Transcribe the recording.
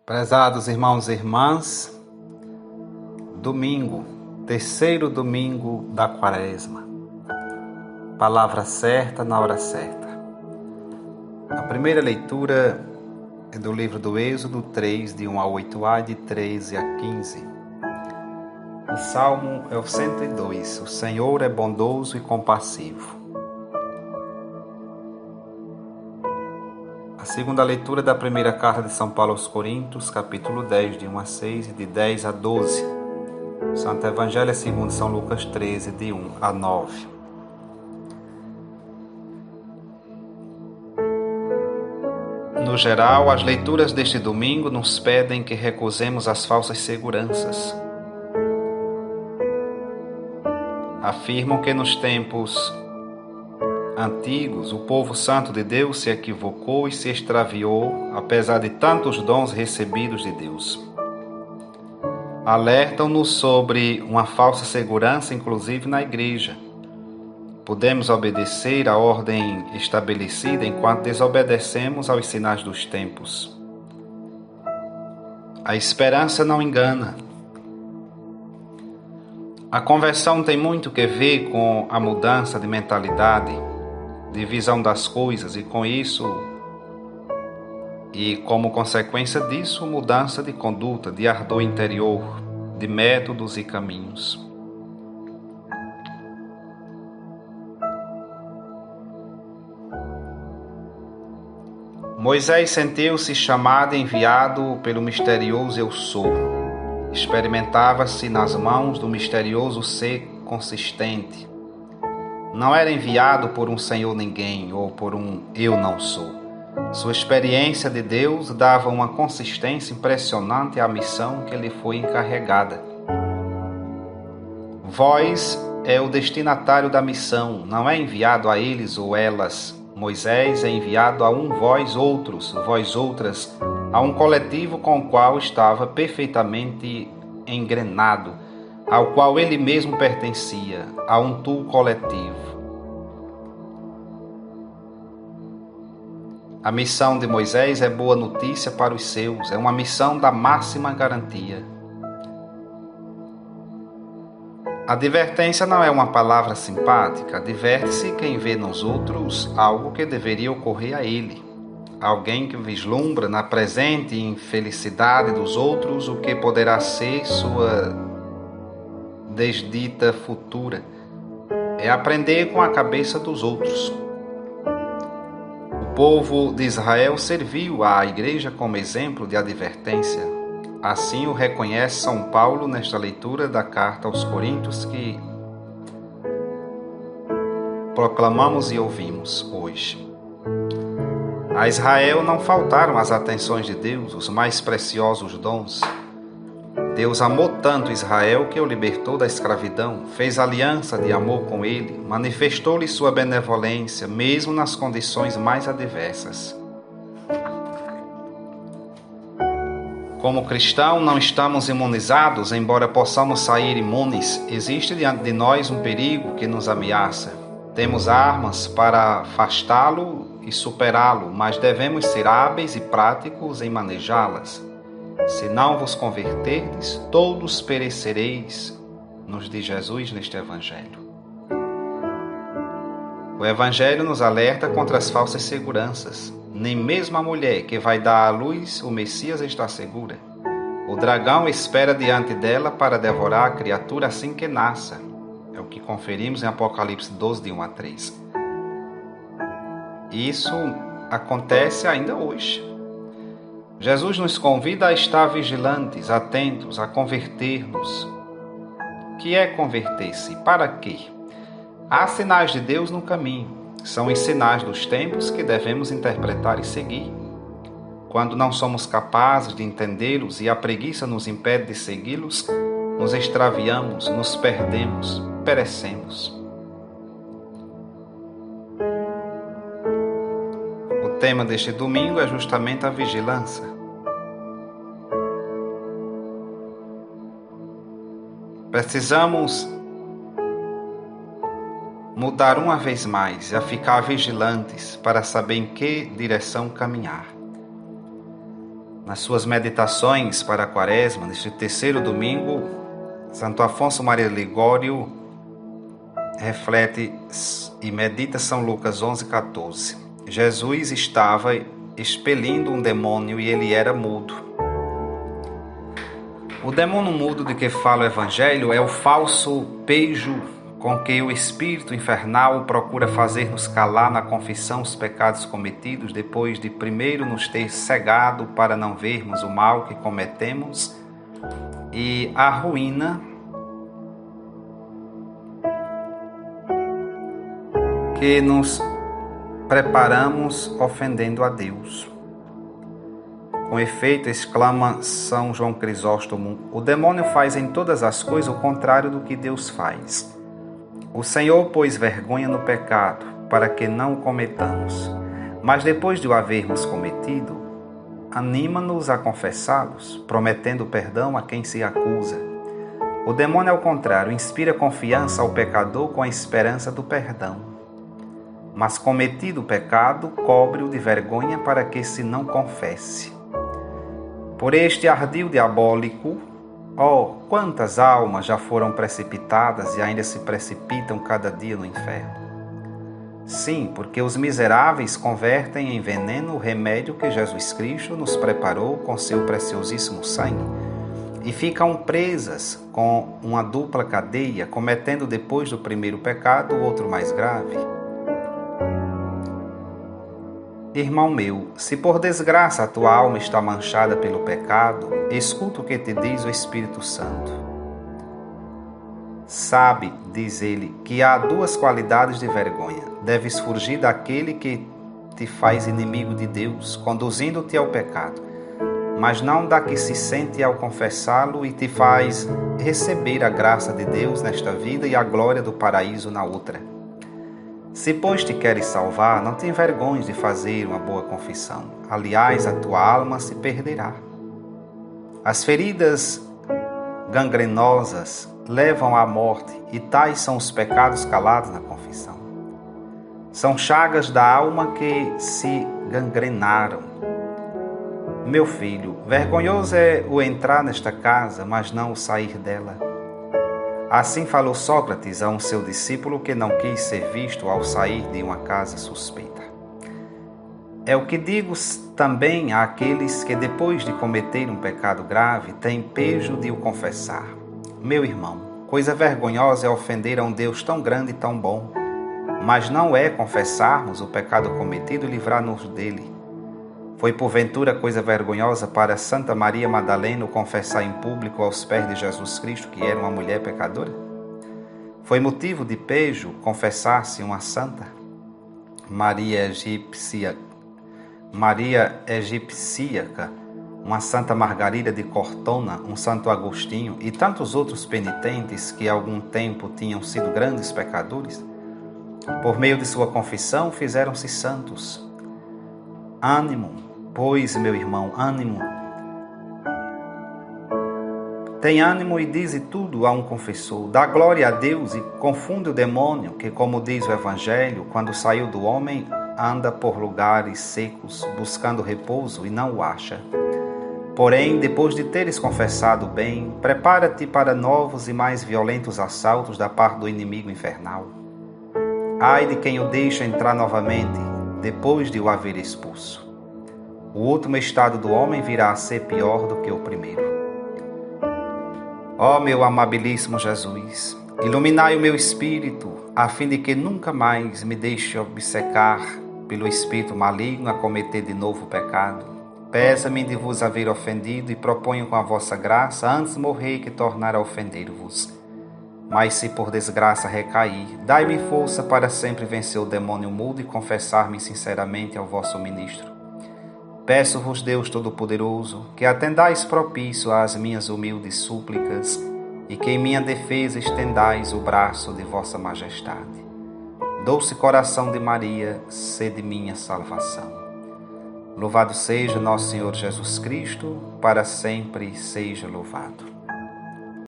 Prezados irmãos e irmãs, domingo, terceiro domingo da Quaresma. Palavra certa na hora certa. A primeira leitura é do livro do Êxodo 3, de 1 a 8a, de 13 a 15. O salmo é o 102. O Senhor é bondoso e compassivo. A segunda leitura da primeira carta de São Paulo aos Coríntios, capítulo 10, de 1 a 6 e de 10 a 12. O Santo Evangelho é segundo São Lucas 13, de 1 a 9. No geral, as leituras deste domingo nos pedem que recusemos as falsas seguranças. Afirmam que nos tempos antigos, o povo santo de Deus se equivocou e se extraviou, apesar de tantos dons recebidos de Deus. Alertam-nos sobre uma falsa segurança, inclusive na igreja. Podemos obedecer à ordem estabelecida enquanto desobedecemos aos sinais dos tempos. A esperança não engana. A conversão tem muito que ver com a mudança de mentalidade, de visão das coisas, e com isso, e como consequência disso, mudança de conduta, de ardor interior, de métodos e caminhos. Moisés sentiu-se chamado e enviado pelo misterioso Eu Sou. Experimentava-se nas mãos do misterioso Ser consistente. Não era enviado por um Senhor ninguém ou por um Eu Não Sou. Sua experiência de Deus dava uma consistência impressionante à missão que lhe foi encarregada. Vós é o destinatário da missão, não é enviado a eles ou elas. Moisés é enviado a um vós outros, vós outras, a um coletivo com o qual estava perfeitamente engrenado, ao qual ele mesmo pertencia, a um tu coletivo. A missão de Moisés é boa notícia para os seus, é uma missão da máxima garantia. Advertência não é uma palavra simpática, adverte-se quem vê nos outros algo que deveria ocorrer a ele. Alguém que vislumbra na presente infelicidade dos outros o que poderá ser sua desdita futura. É aprender com a cabeça dos outros. O povo de Israel serviu à igreja como exemplo de advertência. Assim o reconhece São Paulo nesta leitura da carta aos Coríntios que proclamamos e ouvimos hoje. A Israel não faltaram as atenções de Deus, os mais preciosos dons. Deus amou tanto Israel que o libertou da escravidão, fez aliança de amor com ele, manifestou-lhe sua benevolência, mesmo nas condições mais adversas. Como cristão, não estamos imunizados, embora possamos sair imunes. Existe diante de nós um perigo que nos ameaça. Temos armas para afastá-lo e superá-lo, mas devemos ser hábeis e práticos em manejá-las. Se não vos converterdes, todos perecereis, nos diz Jesus neste Evangelho. O Evangelho nos alerta contra as falsas seguranças. Nem mesmo a mulher que vai dar à luz o Messias está segura. O dragão espera diante dela para devorar a criatura assim que nasça. É o que conferimos em Apocalipse 12, de 1 a 3. Isso acontece ainda hoje. Jesus nos convida a estar vigilantes, atentos, a converter-nos. O que é converter-se? Para quê? Há sinais de Deus no caminho. São os sinais dos tempos que devemos interpretar e seguir. Quando não somos capazes de entendê-los e a preguiça nos impede de segui-los, nos extraviamos, nos perdemos, perecemos. O tema deste domingo é justamente a vigilância. Precisamos mudar uma vez mais e a ficar vigilantes para saber em que direção caminhar. Nas suas meditações para a Quaresma, neste terceiro domingo, Santo Afonso Maria Ligório reflete e medita São Lucas 11,14. Jesus estava expelindo um demônio e ele era mudo. O demônio mudo de que fala o Evangelho é o falso pejo com que o espírito infernal procura fazer-nos calar na confissão os pecados cometidos, depois de primeiro nos ter cegado para não vermos o mal que cometemos e a ruína que nos preparamos ofendendo a Deus. Com efeito, exclama São João Crisóstomo, o demônio faz em todas as coisas o contrário do que Deus faz. O Senhor pôs vergonha no pecado, para que não o cometamos. Mas depois de o havermos cometido, anima-nos a confessá-los, prometendo perdão a quem se acusa. O demônio, ao contrário, inspira confiança ao pecador com a esperança do perdão. Mas cometido o pecado, cobre-o de vergonha para que se não confesse. Por este ardil diabólico, quantas almas já foram precipitadas e ainda se precipitam cada dia no inferno. Sim, porque os miseráveis convertem em veneno o remédio que Jesus Cristo nos preparou com seu preciosíssimo sangue e ficam presas com uma dupla cadeia, cometendo depois do primeiro pecado outro mais grave. Irmão meu, se por desgraça a tua alma está manchada pelo pecado, escuta o que te diz o Espírito Santo. Sabe, diz ele, que há duas qualidades de vergonha. Deves fugir daquele que te faz inimigo de Deus, conduzindo-te ao pecado, mas não da que se sente ao confessá-lo e te faz receber a graça de Deus nesta vida e a glória do paraíso na outra. Se, pois, te queres salvar, não te envergonhes de fazer uma boa confissão. Aliás, a tua alma se perderá. As feridas gangrenosas levam à morte, e tais são os pecados calados na confissão. São chagas da alma que se gangrenaram. Meu filho, vergonhoso é o entrar nesta casa, mas não o sair dela. Assim falou Sócrates a um seu discípulo que não quis ser visto ao sair de uma casa suspeita. É o que digo também àqueles que depois de cometer um pecado grave têm pejo de o confessar. Meu irmão, coisa vergonhosa é ofender a um Deus tão grande e tão bom, mas não é confessarmos o pecado cometido e livrar-nos dele. Foi porventura coisa vergonhosa para Santa Maria Madalena confessar em público aos pés de Jesus Cristo que era uma mulher pecadora? Foi motivo de pejo confessar-se uma santa? Maria Egipcíaca, uma Santa Margarida de Cortona, um Santo Agostinho e tantos outros penitentes que há algum tempo tinham sido grandes pecadores, por meio de sua confissão fizeram-se santos. Ânimo, pois, meu irmão, ânimo. Tem ânimo e dize tudo a um confessor. Dá glória a Deus e confunde o demônio que, como diz o Evangelho, quando saiu do homem, anda por lugares secos, buscando repouso e não o acha. Porém, depois de teres confessado bem, prepara-te para novos e mais violentos assaltos da parte do inimigo infernal. Ai de quem o deixa entrar novamente, depois de o haver expulso. O último estado do homem virá a ser pior do que o primeiro. Ó meu amabilíssimo Jesus, iluminai o meu espírito, a fim de que nunca mais me deixe obcecar pelo espírito maligno a cometer de novo o pecado. Pesa-me de vos haver ofendido e proponho com a vossa graça antes morrer que tornar a ofender-vos. Mas se por desgraça recair, dai-me força para sempre vencer o demônio mudo e confessar-me sinceramente ao vosso ministro. Peço-vos, Deus Todo-Poderoso, que atendais propício às minhas humildes súplicas e que em minha defesa estendais o braço de vossa majestade. Doce coração de Maria, sede minha salvação. Louvado seja nosso Senhor Jesus Cristo, para sempre seja louvado.